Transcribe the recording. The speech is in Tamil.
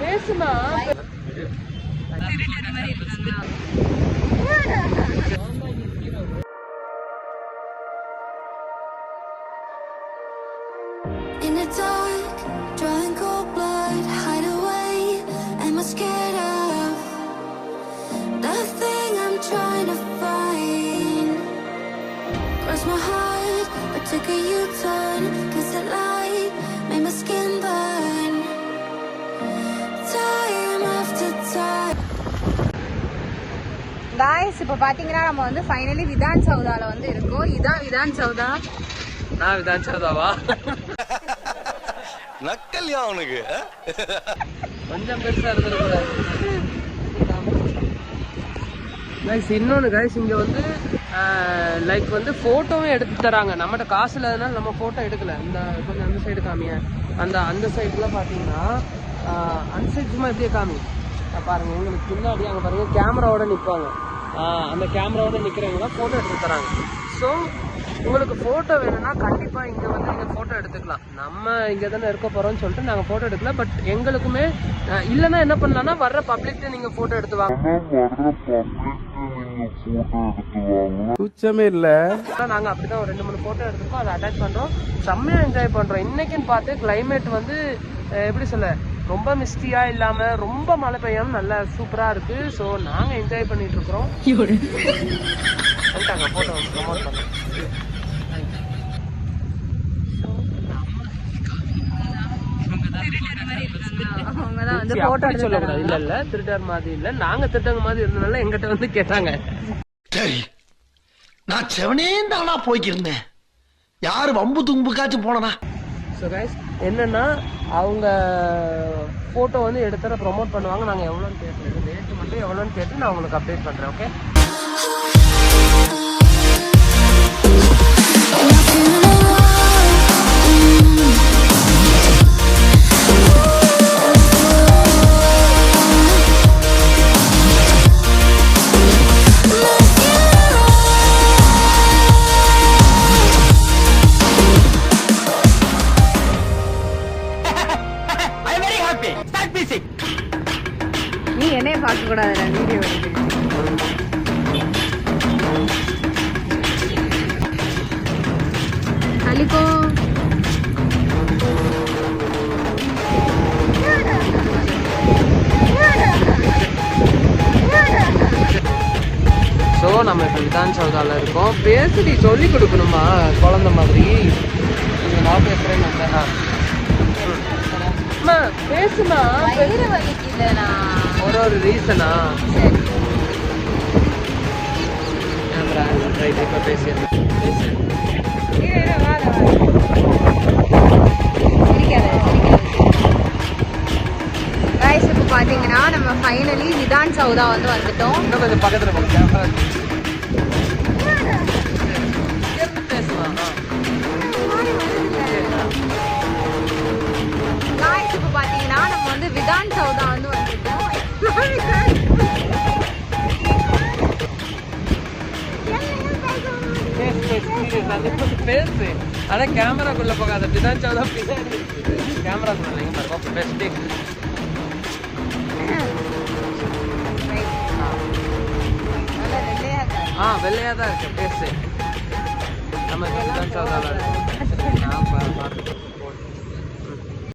பேசுமா In the dark, drawing cold blood, hide away. Am I scared of the thing I'm trying to find? Cross my heart, but took a U-turn. Cause the light made my skin burn. Time after time. Guys இப்போ பார்த்தீங்கன்னா நம்ம வந்து ஃபைனலி விதான் சௌதால வந்து இருக்கோம். இதான் விதான் சௌதா. நான் விதான் சௌதாவா? நக்கல்யா அவனுக்கு கொஞ்சம் பெருசா இருந்துருக்கூடாது. இன்னொன்று கைஸ் இங்கே வந்து லைக் வந்து ஃபோட்டோவே எடுத்து தராங்க. நம்மகிட்ட காசு இல்லாதனால நம்ம ஃபோட்டோ எடுக்கல. இந்த கொஞ்சம் அந்த சைடு காமிய அந்த சைடுலாம் பார்த்தீங்கன்னா அந்த சைடு சும்மா எப்படியே காமி பாருங்க. உங்களுக்கு பின்னாடி அங்கே பாருங்க கேமராவோட நிற்பாங்க. அந்த கேமராவோட நிற்கிறவங்களாம் ஃபோட்டோ எடுத்து தராங்க. ஸோ உங்களுக்கு ஃபோட்டோ வேணும்னா கண்டிப்பாக இங்கே வந்து நீங்கள் ஃபோட்டோ எடுத்துக்கலாம். நம்ம இங்கே தானே இருக்க போகிறோம்னு சொல்லிட்டு நாங்கள் ஃபோட்டோ எடுக்கல. பட் எங்களுக்குமே இல்லைன்னா என்ன பண்ணலாம்னா வர்ற பப்ளிக்ட்டு நீங்கள் ஃபோட்டோ எடுத்துவாங்க. சுச்சமே இல்லை. நாங்கள் அப்படி தான் ஒரு 2-3 ஃபோட்டோ எடுத்துருக்கோம். அதை அட்டாச் பண்ணுறோம். செம்மையாக என்ஜாய் பண்ணுறோம். இன்னைக்குன்னு பார்த்து கிளைமேட் வந்து எப்படி சொல்ல ரொம்ப மிஸ்டியா இல்லாம ரொம்ப மழை பெய்யாம நல்லா சூப்பரா இருக்கு. ஸோ நாங்க என்ஜாய் பண்ணிட்டு இருக்கிறோம். போட்டோ ப்ரமோட் பண்ணோம். இல்ல திருடர் மாதிரி இல்ல, நாங்க திருடங்க மாதிரி இருந்தனால எங்கிட்ட வந்து கேட்டாங்க. சரி நான் செவனே தானா போய்க்கிருந்தேன். யாரு வம்பு தும்புக்காச்சும் போனா. ஸோ கைஸ் என்னன்னா அவங்க ஃபோட்டோ வந்து எடுத்துற ப்ரொமோட் பண்ணுவாங்க. நாங்கள் எவ்வளோன்னு கேட்டு ரேட்டு மட்டும் எவ்வளோன்னு கேட்டு நான் உங்களுக்கு அப்டேட் பண்ணுறேன். ஓகே நீ என்னைய பார்க்க கூடாது வீடியோ அலிகோ. ஸோ நம்ம இப்போ விதான் சௌதால இருக்கோம். பேசுடி சொல்லி கொடுக்கணுமா குழந்தை மாதிரி? நான் பேசுறேன். பேசுமா ஒரு ரீசனா இப்ப பேசி இப்போ பார்த்தீங்கன்னா நம்ம ஃபைனலி விதான் சௌதா வந்து வந்துட்டோம். இன்னும் கொஞ்சம் பக்கத்துல போங்க. இப்போ பார்த்தீங்கன்னா நம்ம வந்து விதான் சௌதா வந்து வந்துட்டோம். பேசு ஆனா கேமராக்குள்ள போகாத. விதான் சௌதா பின்னாடி கேமராக்குள்ள வெள்ளையா தான் இருக்கு. பேசு நம்ம விதான் சௌதால இருக்கோம்.